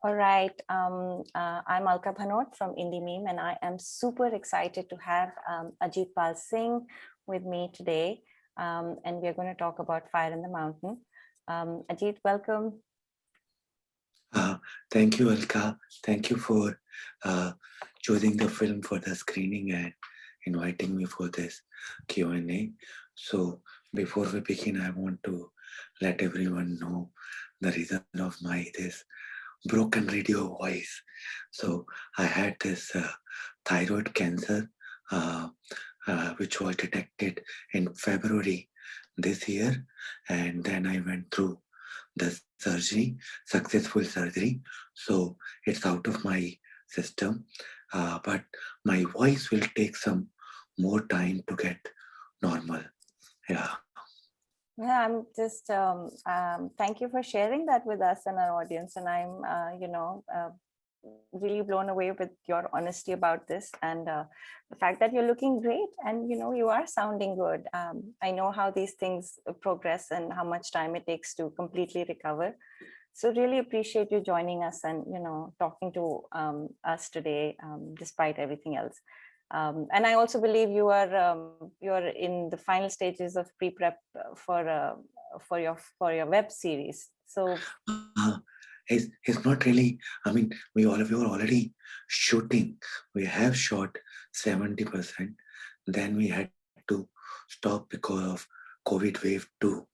All right. I'm Alka Bhanot from Indie Meme, and I am super excited to have Ajitpal Singh with me today. And we're going to talk about Fire in the Mountain. Ajit, welcome. Uh, Thank you, Alka. Thank you for uh, choosing the film for the screening and inviting me for this Q&A. So before we begin, I want to let everyone know the reason of my this broken radio voice. So I had this thyroid cancer, uh, which was detected in February this year, and then I went through the surgery, successful surgery. So it's out of my system, but my voice will take some more time to get normal. Yeah. Yeah, I'm just thank you for sharing that with us and our audience. And I'm, really blown away with your honesty about this and the fact that you're looking great and you are sounding good. I know how these things progress and how much time it takes to completely recover. So really appreciate you joining us and talking to us today, despite everything else. And I also believe you're in the final stages of pre-prep for your web series. So Uh, it's not really, I mean, we were already shooting. We have shot 70%. Then we had to stop because of COVID wave 2.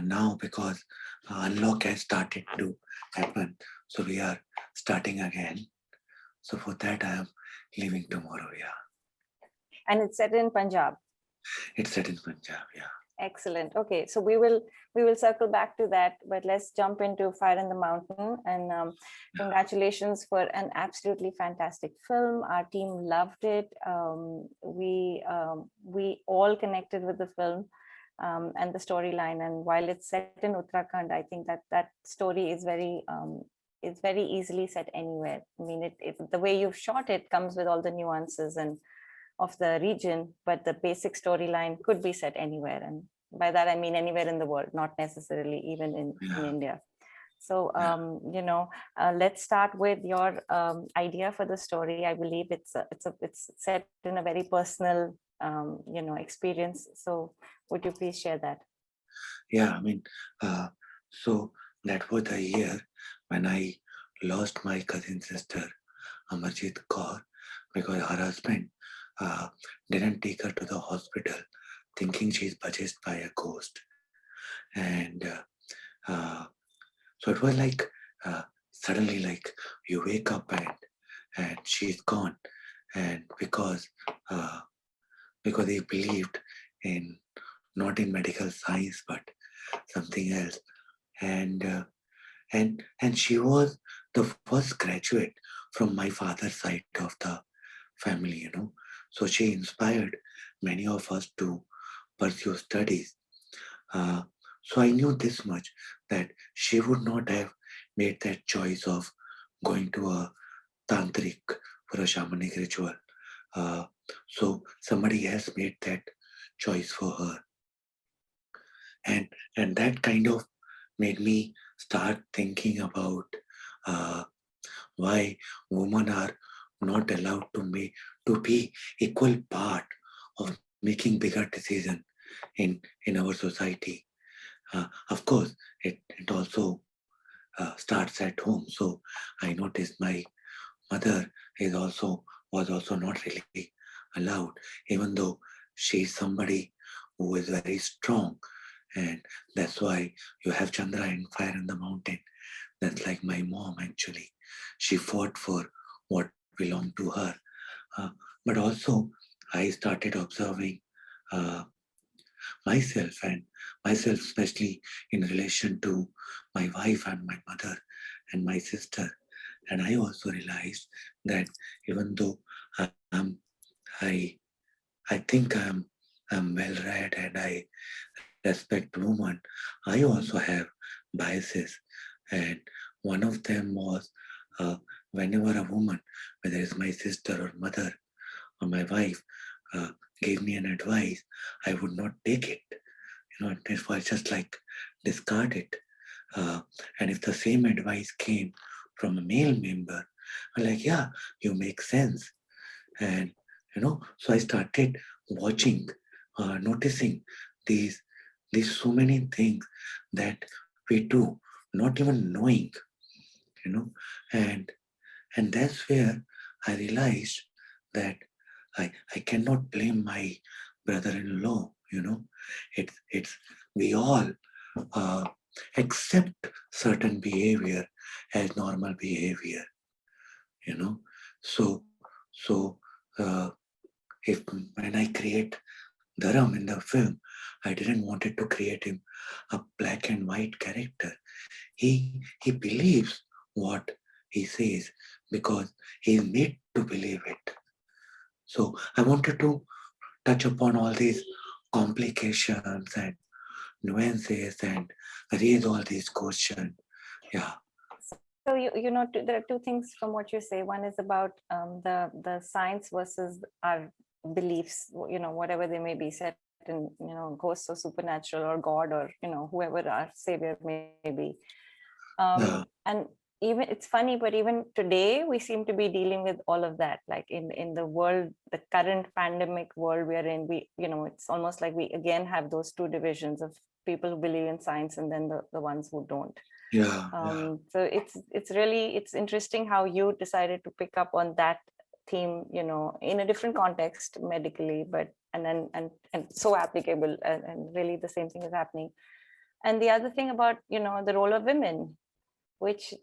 Now because unlock has started to happen. So we are starting again. So for that I am leaving tomorrow. Yeah, and it's set in Punjab. it's set in Punjab. Yeah. Excellent. Okay, so we will circle back to that, but let's jump into Fire in the Mountain. And congratulations for an absolutely fantastic film. Our team loved it. We all connected with the film and the storyline. And while it's set in Uttarakhand, I think that story is it's very easily set anywhere. I mean, the way you've shot it comes with all the nuances and of the region, but the basic storyline could be set anywhere. And by that, I mean anywhere in the world, not necessarily even in Yeah. India. So, Yeah. let's start with your idea for the story. I believe it's set in a very personal, experience. So would you please share that? Yeah. I mean, so that was the year when I lost my cousin sister, Amarjit Kaur, because her husband uh, didn't take her to the hospital, thinking she's possessed by a ghost. And uh, so it was like suddenly, like you wake up and she's gone, and because he believed in not in medical science but something else, and and she was the first graduate from my father's side of the family, so she inspired many of us to pursue studies. uh, so I knew this much, that she would not have made that choice of going to a tantric for a shamanic ritual. uh, so somebody else made that choice for her, and that kind of made me start thinking about uh, why women are not allowed to be equal part of making bigger decisions in our society. Of course, it also starts at home. So I noticed my mother was also not really allowed, even though she's somebody who is very strong, and that's why you have Chandra in Fire in the Mountain. That's like my mom, actually. She fought for what belonged to her. Uh, but also, I started observing uh, myself, and myself, especially in relation to my wife and my mother and my sister. And I also realized that even though um, I, I think I'm well read and I respect women, I also have biases. And one of them was whenever a woman, whether it's my sister or mother or my wife, uh, gave me an advice, I would not take it. It was just like discard it. Uh, and if the same advice came from a male member. I'm like, yeah, you make sense. And so I started watching, noticing these so many things that we do, not even knowing, you know, and that's where I realized that I cannot blame my brother-in-law. It's we all uh, accept certain behavior as normal behavior. You know, so so uh, if when I create Dharam in the film, I didn't wanted to create him a black and white character. He believes what he says because he is made to believe it. So I wanted to touch upon all these complications and nuances and raise all these questions. Yeah, So there are two things from what you say. One is about the science versus our beliefs, whatever they may be, set in ghosts or supernatural or God or whoever our savior may be. yeah, And even it's funny, but even today we seem to be dealing with all of that. Like in the world, the current pandemic world we are in, it's almost like we again have those two divisions of people who believe in science and then the ones who don't. yeah. So it's interesting how you decided to pick up on that theme, in a different context medically, but and so applicable, and really the same thing is happening. And the other thing about the role of women, which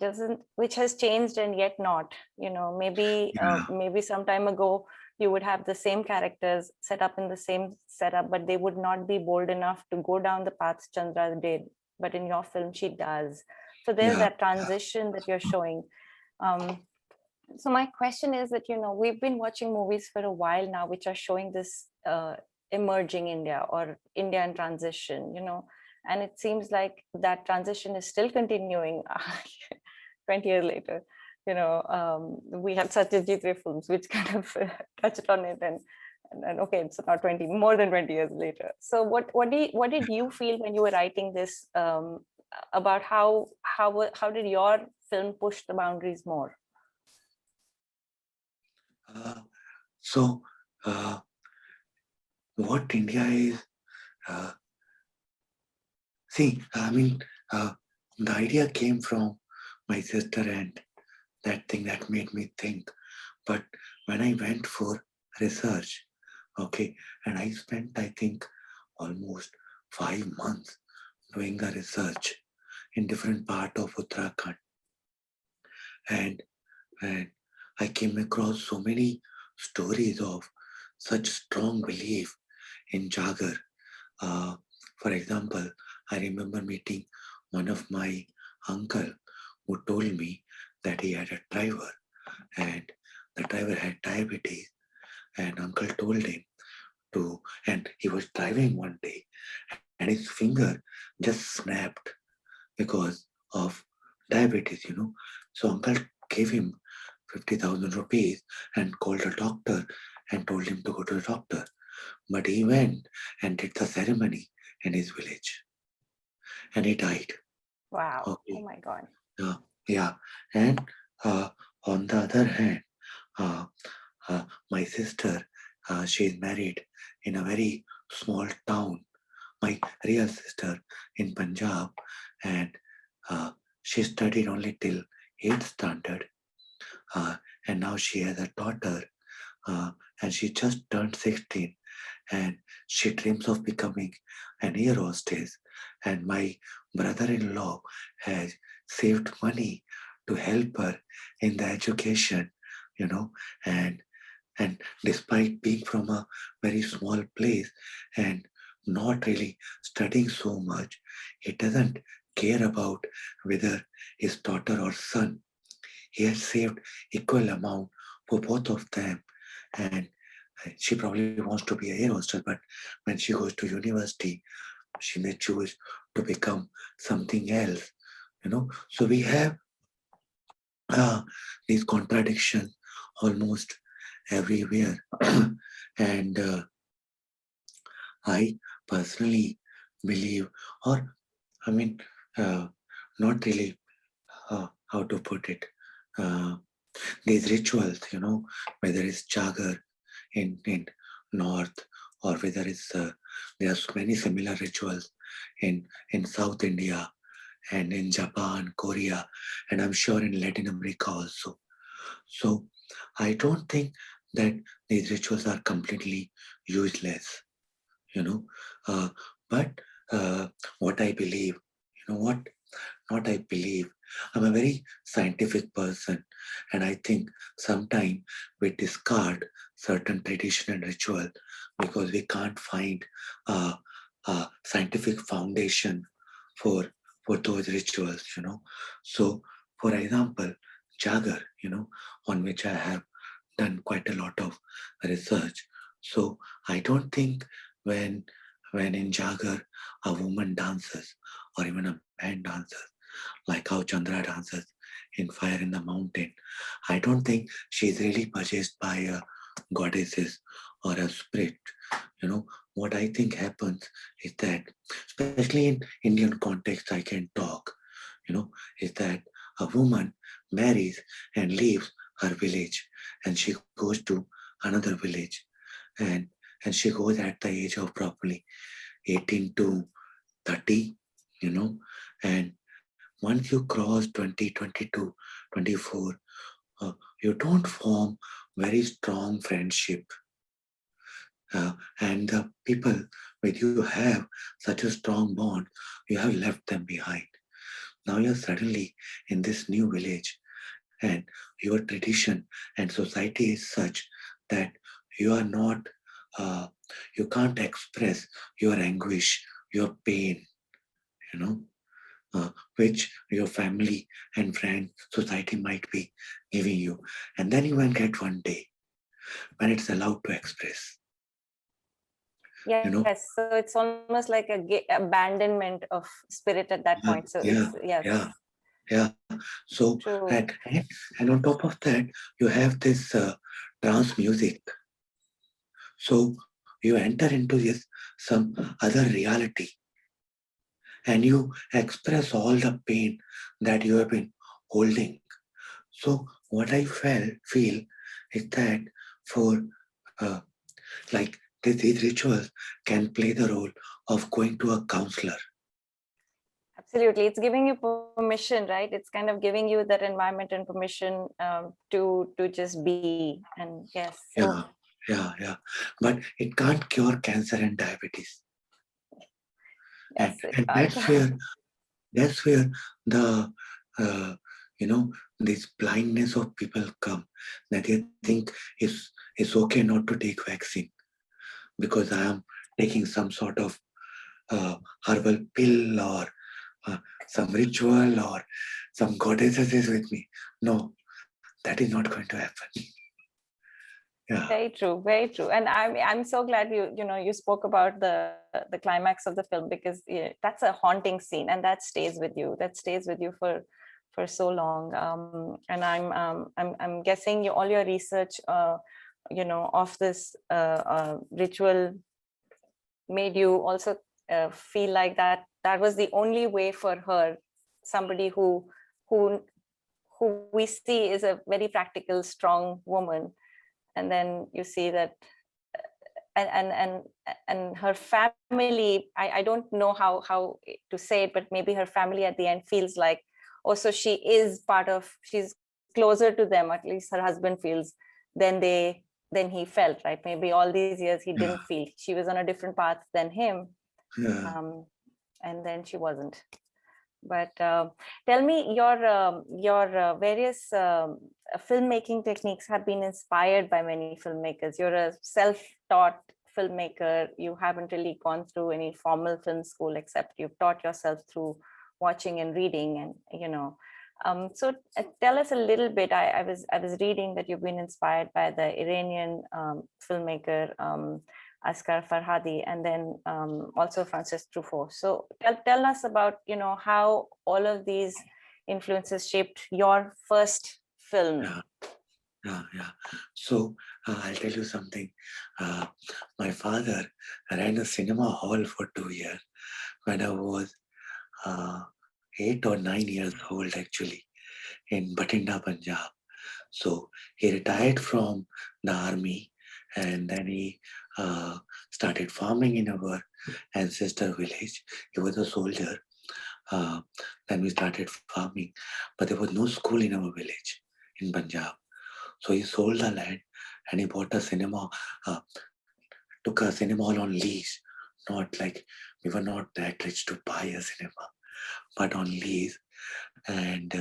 has changed and yet not, Yeah, maybe some time ago you would have the same characters set up in the same setup, but they would not be bold enough to go down the path Chandra did, but in your film she does. So there's yeah, that transition that you're showing. um, so my question is that we've been watching movies for a while now which are showing this emerging India or India in transition, and it seems like that transition is still continuing 20 years later. We have Satyajit films which kind of touched on it, and okay, it's not 20, more than 20 years later. So what did you feel when you were writing this, about how did your film push the boundaries more? uh, so uh, what India is, uh, see, I mean, uh, the idea came from my sister and that thing that made me think. But when I went for research, okay, and I spent, I think, almost 5 months doing the research in different part of Uttarakhand, and and I came across so many stories of such strong belief in Jagar. Uh, for example, I remember meeting one of my uncle who told me that he had a driver and the driver had diabetes, and uncle told him to, and he was driving one day and his finger just snapped because of diabetes. So uncle gave him 50,000 rupees and called a doctor and told him to go to the doctor. But he went and did the ceremony in his village and he died. Wow, oh Okay. my God. Yeah. Yeah. And uh, on the other hand, uh, my sister, she is married in a very small town. My real sister in Punjab, and uh, she studied only till 8th standard, uh, and now she has a daughter, uh, and she just turned 16, and she dreams of becoming an air hostess. And my brother-in-law has saved money to help her in the education, you know, and despite being from a very small place and not really studying so much, he doesn't care about whether his daughter or son. He has saved equal amount for both of them, and she probably wants to be a air hostess, but when she goes to university, she may choose to become something else. So we have uh, these contradictions almost everywhere. And I personally believe, or I mean, uh, not really how to put it. uh, these rituals, whether it's Jagar in North, or whether it's there's many similar rituals in South India and in Japan, Korea, and I'm sure in Latin America also. So I don't think that these rituals are completely useless, you know. Uh, but what I believe, what not I believe. I'm a very scientific person, and I think sometimes we discard certain tradition and ritual because we can't find a, a scientific foundation for for those rituals. So, for example, Jagar, on which I have done quite a lot of research. So I don't think when when in Jagar a woman dances or even a man dances, like how Chandra dances in Fire in the Mountain, I don't think she's really possessed by goddesses or a spirit. What I think happens is that, especially in Indian context, I can talk, is that a woman marries and leaves her village, and she goes to another village, and she goes at the age of probably 18 to 30, and once you cross 20, 22, 24, you don't form very strong friendship, and the people with you have such a strong bond, you have left them behind. Now you're suddenly in this new village, and your tradition and society is such that you are not, uh, you can't express your anguish, your pain, you know, which your family and friend society might be giving you. And then you will get one day when it's allowed to express, you know. Yes, so it's almost like a abandonment of spirit at that point. So it's, Yeah, yes, yeah, yeah. So, true. and on top of that, you have this trance music. So you enter into this some other reality, and you express all the pain that you have been holding. So what I feel is that for uh, like these rituals can play the role of going to a counselor. Absolutely. It's giving you permission, right? It's kind of giving you that environment and permission to just be. And yes, so Yeah, yeah. But it can't cure cancer and diabetes. yes, And it and can't. that's where the uh, you know this blindness of people come, that they think it's okay not to take vaccine because I am taking some sort of herbal pill or some ritual or some goddesses is with me. No, that is not going to happen. Yeah, Very true, very true. And I'm so glad you spoke about the climax of the film, because that's a haunting scene, and that stays with you. That stays with you for so long. And I'm guessing all your research, of this ritual made you also feel like that was the only way for her, somebody who who we see is a very practical, strong woman, and then you see that and her family, I don't know how to say it, but maybe her family at the end feels like, oh, so she is she's closer to them, at least her husband feels, than he felt, right? Maybe all these years he didn't yeah, feel, she was on a different path than him. yeah, um, and then she wasn't. But tell me, your various filmmaking techniques have been inspired by many filmmakers. You're a self-taught filmmaker. You haven't really gone through any formal film school, except you've taught yourself through watching and reading, and so tell us a little bit. I was reading that you've been inspired by the Iranian filmmaker Asghar Farhadi, and then also Francis Truffaut. So tell us about how all of these influences shaped your first film. yeah, yeah. So I'll tell you something. Uh, my father ran a cinema hall for 2 years when I was uh, 8 or 9 years old, actually. in Batinda, Punjab. So he retired from the army, and then he uh, started farming in our ancestor village. He was a soldier. Uh, then we started farming, but there was no school in our village in Punjab. So he sold the land and he bought a cinema, uh, took a cinema hall on lease. Not like we were not that rich to buy a cinema, but on lease. And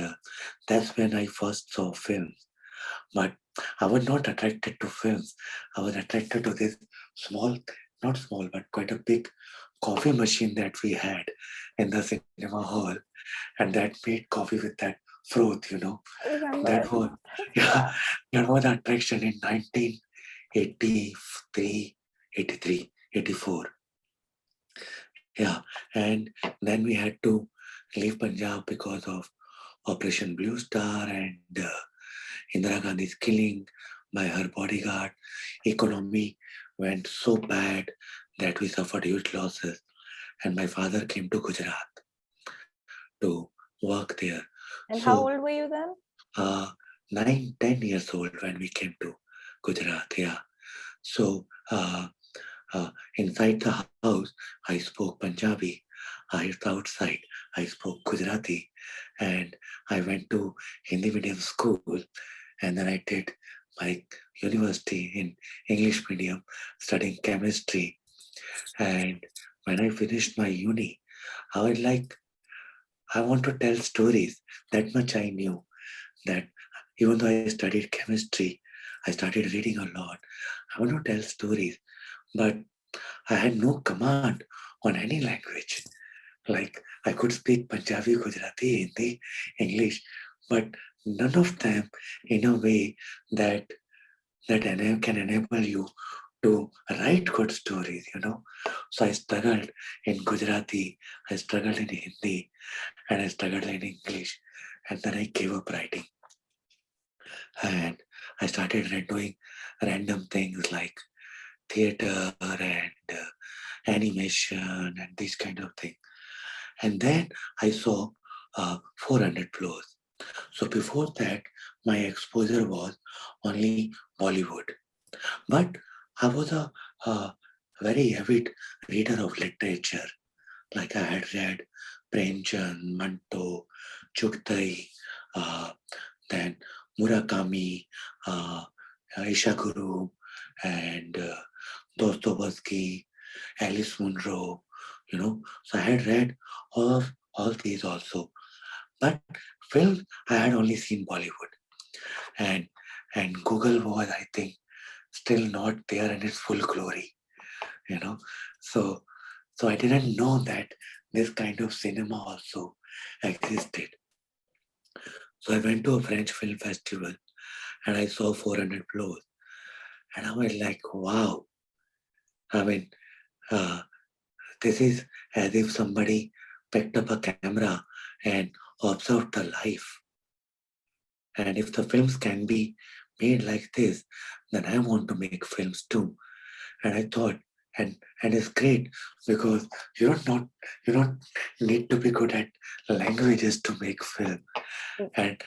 that's when I first saw films. But I was not attracted to films. I was attracted to this small, not small, but quite a big coffee machine that we had in the cinema hall, and that made coffee with that froth. I That remember. was, yeah, that was the attraction in 1983, 83, 84. Yeah, and then we had to leave Punjab because of Operation Blue Star and Indira Gandhi's killing by her bodyguard. Economy went so bad that we suffered huge losses, and my father came to Gujarat to work there. And So, how old were you then? uh, 9, 10 years old when we came to Gujarat. Yeah. So, inside the house, I spoke Punjabi. Outside, I spoke Gujarati, and I went to Hindi medium school, and then I did my university in English medium, studying chemistry. And when I finished my uni, I was like, I want to tell stories. That much I knew that even though I studied chemistry, I started reading a lot. I want to tell stories, but I had no command on any language. Like I could speak Punjabi, Gujarati, Hindi, English, but none of them in a way that can enable you to write good stories. So I struggled in Gujarati, I struggled in Hindi, and I struggled in English, and then I gave up writing, and I started doing random things like theater and animation and this kind of thing. And then I saw 400 floors. So before that, my exposure was only Bollywood. But I was a very avid reader of literature. Like I had read Premchand, Manto, Chugtai, uh, then Murakami, uh, Ishaguru, and Dostoevsky, Alice Munro. So I had read all these also. But films, I had only seen Bollywood, and Google was, I think, still not there in its full glory. You know, so I didn't know that this kind of cinema also existed. So I went to a French film festival and I saw 400 floors, and I was like, wow. I mean, uh, this is as if somebody picked up a camera and observed the life. And if the films can be made like this, then I want to make films too. And I thought, and it's great because you don't need to be good at languages to make film. And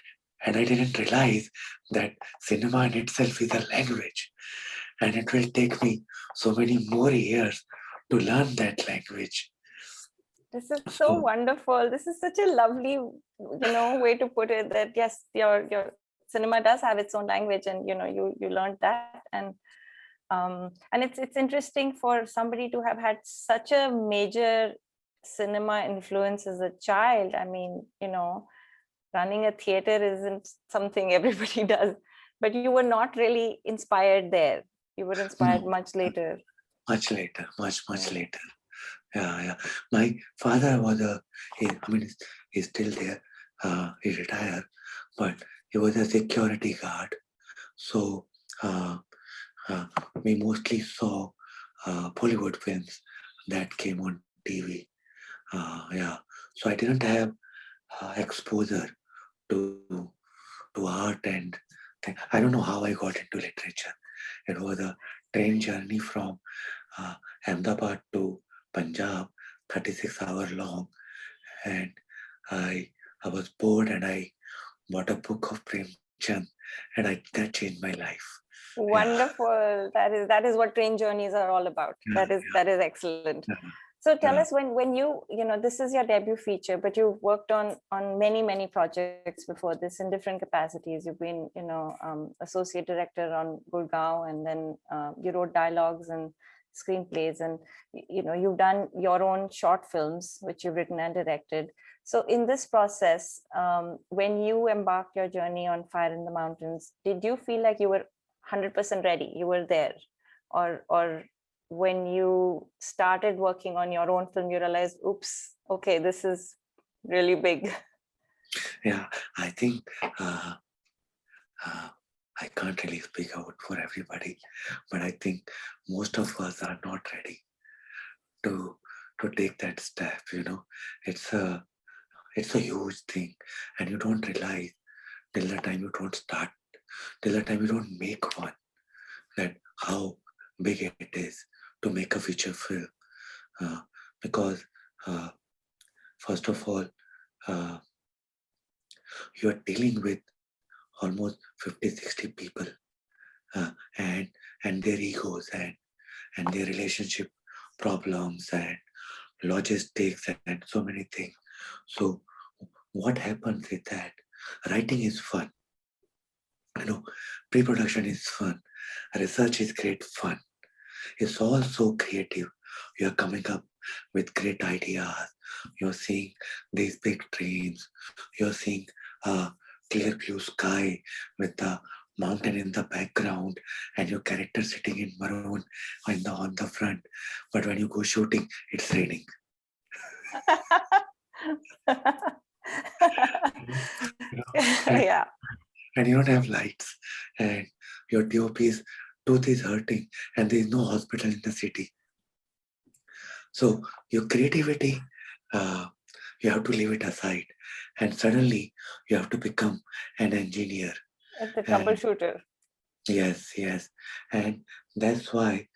I didn't realize that cinema in itself is a language, and it will take me so many more years to learn that language. This is so So wonderful. This is such a lovely, way to put it, that yes, your cinema does have its own language, and you learned that. And it's interesting for somebody to have had such a major cinema influence as a child. I mean, running a theater isn't something everybody does, but you were not really inspired there. You were inspired no, much later. much later, much Yeah. later. Yeah, yeah. My father was I mean, he's still there. He retired, but he was a security guard. So uh, uh, we mostly saw Bollywood films that came on TV. Yeah. So I didn't have exposure to art and I don't know how I got into literature. It was a train journey from uh, Ahmedabad to Punjab, 36 hour long, and I I was bored and I bought a book of Premchand, and that changed my life. Yeah, Wonderful. That is what train journeys are all about. yeah, That is excellent. yeah, So tell yeah. us, when this is your debut feature, but you've worked on many projects before this in different capacities. You've been associate director on Gurgaon, and then you wrote dialogues and screenplays, and you've done your own short films which you've written and directed. So in this process, when you embarked your journey on Fire in the Mountains, did you feel like you were 100% ready, you were there, or when you started working on your own film you realized, oops, okay, this is really big? Yeah, I think uh, uh, I can't really speak out for everybody, but I think most of us are not ready to take that step. It's a huge thing, and you don't realize till the time you don't start, till the time you don't make one, that how big it is to make a feature film. Uh, because uh, first of all, uh, you are dealing with almost 50, 60 people, uh, and their egos, and their relationship problems and logistics and so many things. So what happens is that writing is fun, you know pre-production is fun, research is great fun. It's all so creative. You're coming up with great ideas. You're seeing these big dreams. You're seeing a clear blue sky with the mountain in the background and your character sitting in maroon on the front. But when you go shooting, it's raining. You know, and, Yeah. and you don't have lights, and your DOP's tooth is hurting, and there is no hospital in the city. So your creativity, uh, you have to leave it aside, and suddenly you have to become an engineer. The And troubleshooter. yes, yes, and that's why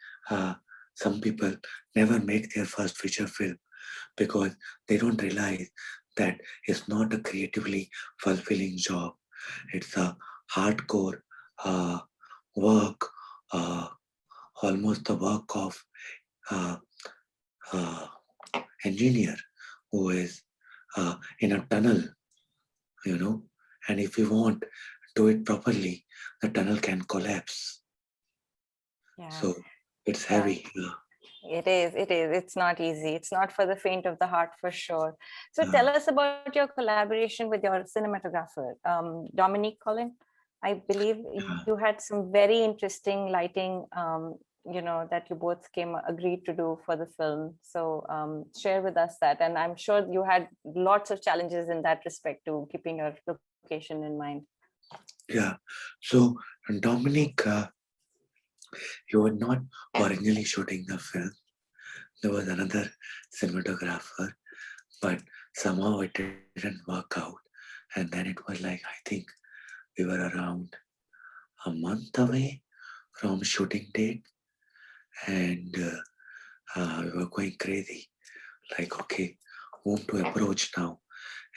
some people never make their first feature film, because they don't realize that it's not a creatively fulfilling job. It's a hardcore uh, work, uh, almost the work of uh, uh, engineer who is in a tunnel, you know, and if you won't do it properly, the tunnel can collapse. Yeah. So it's Yeah. heavy. It is. It's not easy. It's not for the faint of the heart, for sure. So tell Uh, us about your collaboration with your cinematographer, Dominique Collin. I believe uh, you had some very interesting lighting, that you both agreed to do for the film. So share with us that. And I'm sure you had lots of challenges in that respect to keeping your location in mind. yeah. So Dominic, you were not originally shooting the film. There was another cinematographer, but somehow it didn't work out. And then it was like, I think we were around a month away from shooting date, and we were going crazy. Like, okay, whom to approach now?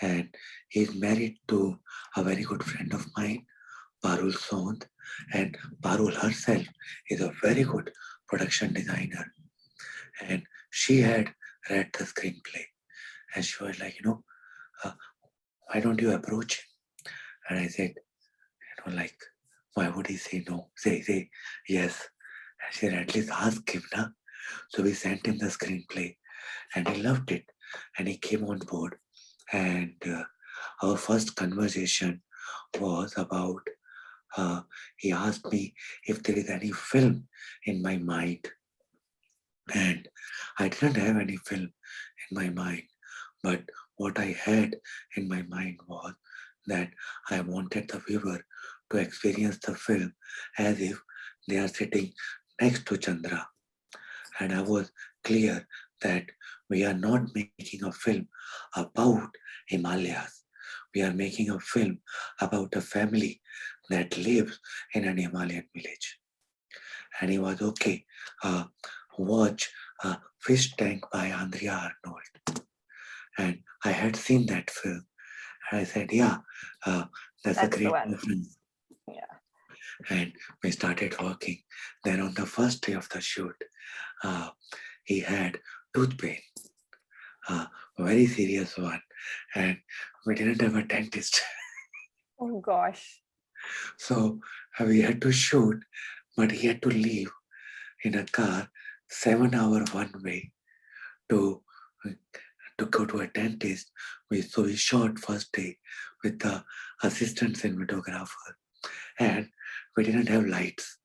And he's married to a very good friend of mine, Parul Sond, and Parul herself is a very good production designer. And she had read the screenplay, and she was like, uh, why don't you approach him? And I said, like, why would he say no? Say yes. And she said, at least ask him, na? So we sent him the screenplay, and he loved it, and he came on board. And our first conversation was about, he asked me if there is any film in my mind, and I didn't have any film in my mind, but what I had in my mind was that I wanted the viewer to experience the film as if they are sitting next to Chandra. And I was clear that we are not making a film about Himalayas. We are making a film about a family that lives in an Himalayan village. And he was okay. Uh, watch Fish Tank by Andrea Arnold. And I had seen that film, And I said, yeah, that's a That's the great one. reference. Yeah. And we started working. Then on the first day of the shoot, uh, he had tooth pain, a very serious one, and we didn't have a dentist. Oh gosh. So we had to shoot, but he had to leave in a car 7 hour one way to to go to a dentist. So we shot first day with the assistant cinematographer, and we didn't have lights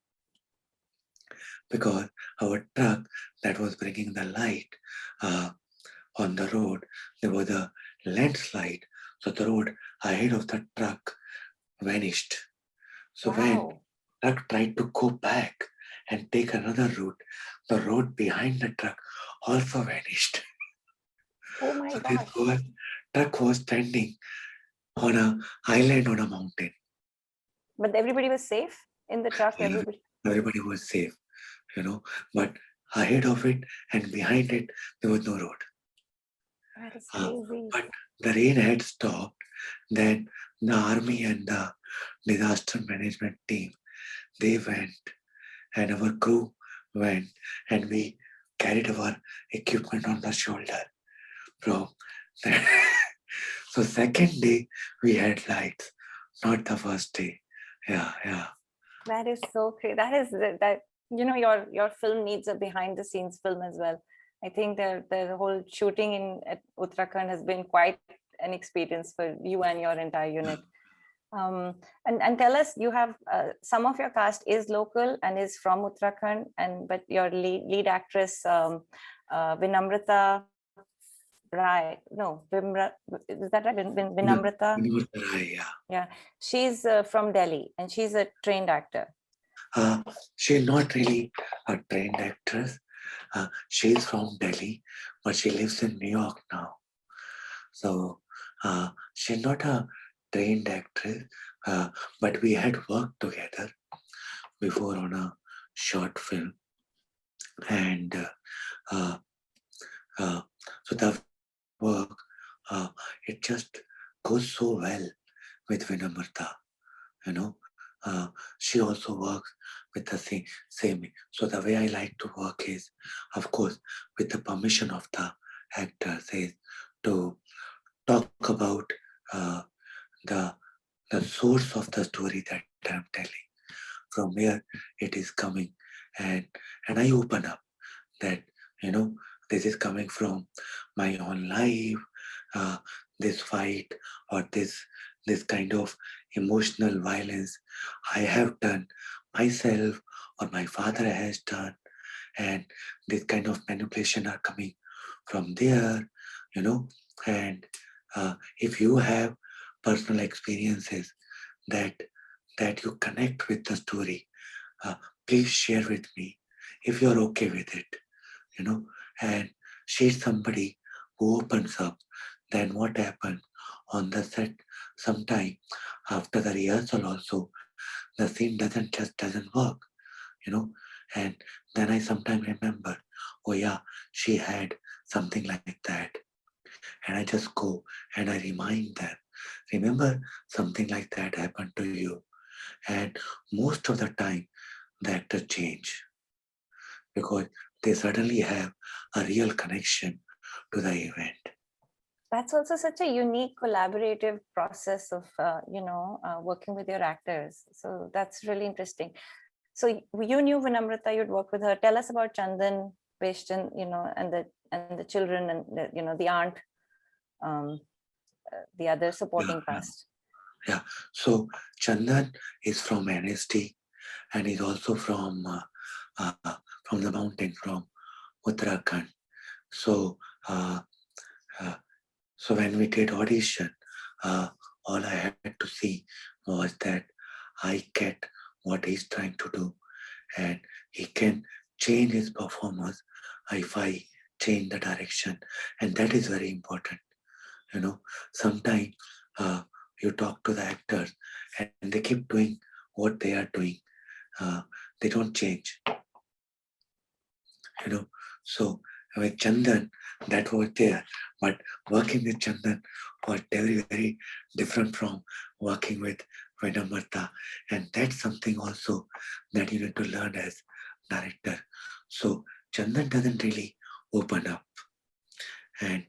because our truck that was bringing the light uh, on the road, there was a landslide, so the road ahead of the truck vanished. So when Wow. truck tried to go back and take another route, the road behind the truck also vanished. Oh my So this gosh. truck was standing on a island on a mountain. But everybody was safe in the truck. Yeah, Everybody. everybody was safe, you know. But ahead of it and behind it, there was no road. That is Uh, crazy. but the rain had stopped. Then the army and the disaster management team, they went, and our crew went, and we carried our equipment on the shoulder from there. So second day we had lights, not the first day. Yeah, yeah. That is so crazy. That is that your film needs a behind the scenes film as well. I think the whole shooting in at Uttarakhand has been quite an experience for you and your entire unit. Um, and tell us, you have some of your cast is local and is from Uttarakhand, and but your lead actress Vinamrita Rai, no, is that right? Vinamrita, Yeah. yeah, she's from Delhi and she's a trained actor. She's not really a trained actress. She's from Delhi, but she lives in New York now. So she's not a trained actress, but we had worked together before on a short film. And uh, uh, so the way we work, it just goes so well with Vinamrita, you know. She also works with the same. So the way I like to work is, of course, with the permission of the actors, is to talk about uh, the the source of the story that I'm telling, from where it is coming, and and I open up that, you know, this is coming from my own life, uh, this fight or this kind of emotional violence I have done myself or my father has done, and this kind of manipulation are coming from there, you know. And if you have personal experiences that that you connect with the story, uh, please share with me if you're okay with it, you know. And she's somebody who opens up. Then what happened on the set? Sometime after the rehearsal also, the scene doesn't work, you know. And then I sometimes remember, oh yeah, she had something like that. And I just go and I remind them, remember something like that happened to you. And most of the time the actor change because they suddenly have a real connection to the event. That's also such a unique collaborative process of working with your actors. So that's really interesting. So you knew Vinamrita, you'd work with her. Tell us about Chandan, Peshtan, and the children and the aunt, um, the other Yeah, supporting yeah, cast. yeah. So Chandan is from NST and is also from the mountain from Uttarakhand. So uh, uh, so when we did audition, uh, all I had to see was that I get what he's trying to do, and he can change his performance if I change the direction, and that is very important. You know, sometimes uh, you talk to the actors and they keep doing what they are doing. Uh, they don't change. You know, so with Chandan that was there. But working with Chandan was very, very different from working with Venamartha. And that's something also that you need to learn as director. So Chandan doesn't really open up, and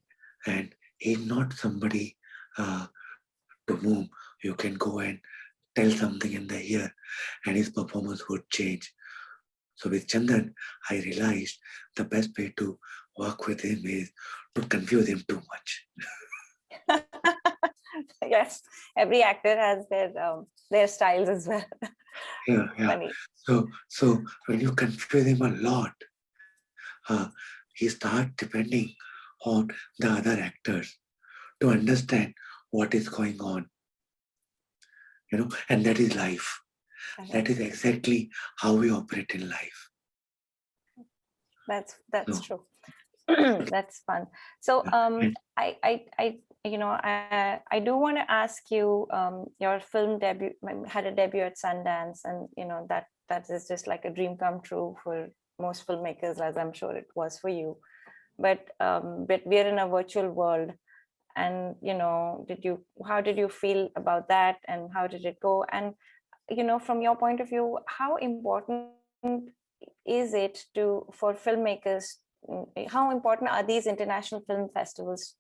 he's not somebody to whom you can go and tell something in the ear and his performance would change. So with Chandan, I realized the best way to work with him is to confuse him too much. Yes, every actor has their styles as well. Yeah, yeah. Funny. So when you confuse him a lot, he starts depending on the other actors to understand what is going on, and that is life. That is exactly how we operate in life. That's No. true. That's fun. So I do want to ask you, your film debut had a debut at Sundance, and that is just like a dream come true for most filmmakers, as I'm sure it was for you. But we're in a virtual world, and how did you feel about that, and how did it go? And from your point of view, how important is it for filmmakers? How important are these international film festivals,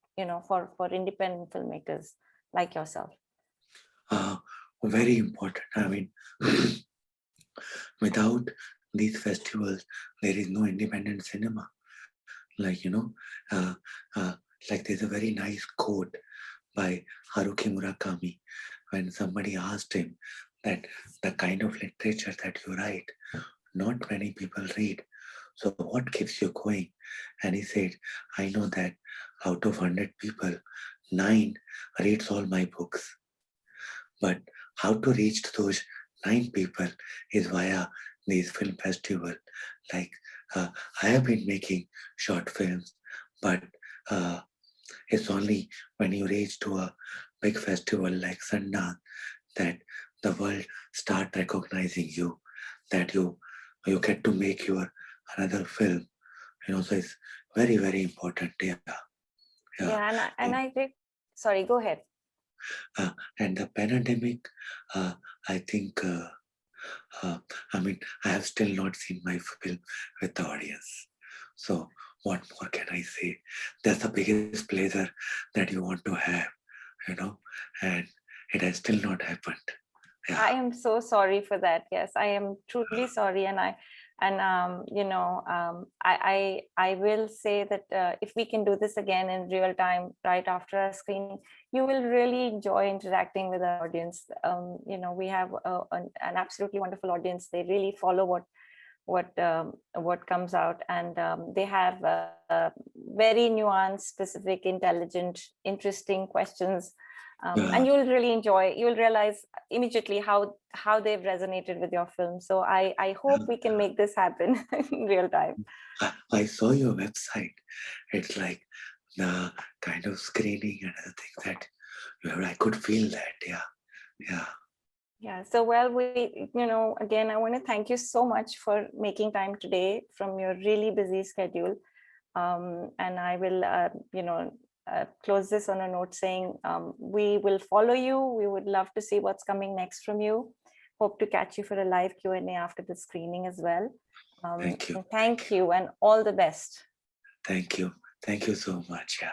for independent filmmakers like yourself? Very important. I mean, without these festivals, there is no independent cinema. Like, uh, uh, like there's a very nice quote by Haruki Murakami when somebody asked him that the kind of literature that you write, not many people read. So what keeps you going? And he said, I know that out of 100 people, 9 reads all my books. But how to reach those 9 people is via these film festival. Like I have been making short films, but it's only when you reach to a big festival like Sundance that the world start recognizing you, that you get to make your another film. So it's very, very important. Yeah. Yeah, and I think, sorry, go ahead. And the pandemic, I think, I mean, I have still not seen my film with the audience. So what more can I say? That's the biggest pleasure that you want to have, and it has still not happened. Yeah. I am so sorry for that. Yes, I am truly sorry, and I will say that if we can do this again in real time right after a screening, you will really enjoy interacting with our audience. We have an absolutely wonderful audience. They really follow what comes out, and they have very nuanced, specific, intelligent, interesting questions. And you'll really enjoy. You'll realize immediately how they've resonated with your film. So I hope we can make this happen in real time. I saw your website. It's like the kind of screening and other things that I could feel that. Yeah. So, well, again, I want to thank you so much for making time today from your really busy schedule. And I will, close this on a note saying we will follow you. We would love to see what's coming next from you. Hope to catch you for a live Q&A after the screening as well. Thank you. Thank you, and all the best. Thank you. Thank you so much. Yeah.